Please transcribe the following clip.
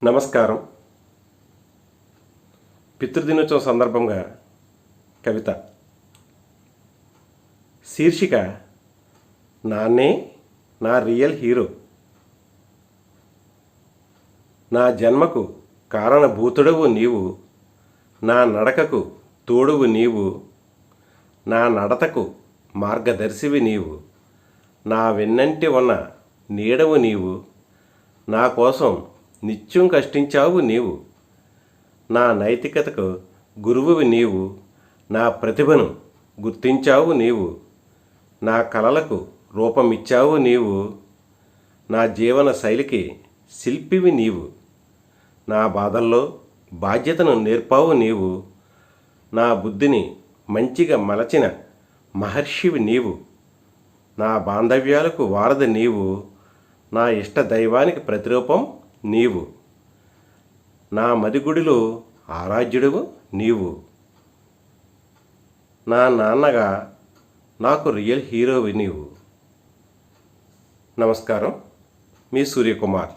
నమస్కారం. పితృదినోత్సవం సందర్భంగా కవిత. శీర్షిక నాన్నే నా రియల్ హీరో. నా జన్మకు కారణభూతుడవు నీవు, నా నడకకు తోడువు నీవు, నా నడతకు మార్గదర్శివి నీవు, నా వెన్నంటి ఉన్న నీడవు నీవు, నా కోసం నిత్యం కష్టించావు నీవు, నా నైతికతకు గురువువి నీవు, నా ప్రతిభను గుర్తించావు నీవు, నా కలలకు రూపమిచ్చావు నీవు, నా జీవన శైలికి శిల్పివి నీవు, నా బాధల్లో బాధ్యతను నేర్పావు నీవు, నా బుద్ధిని మంచిగా మలచిన మహర్షివి నీవు, నా బాంధవ్యాలకు వారధి నీవు, నా ఇష్ట దైవానికి ప్రతిరూపం నీవు, నా మదిగుడిలో ఆరాధ్యుడువు నీవు, నా నాన్నగా నాకు రియల్ హీరోవి నీవు. నమస్కారం. మీ సూర్యకుమార్.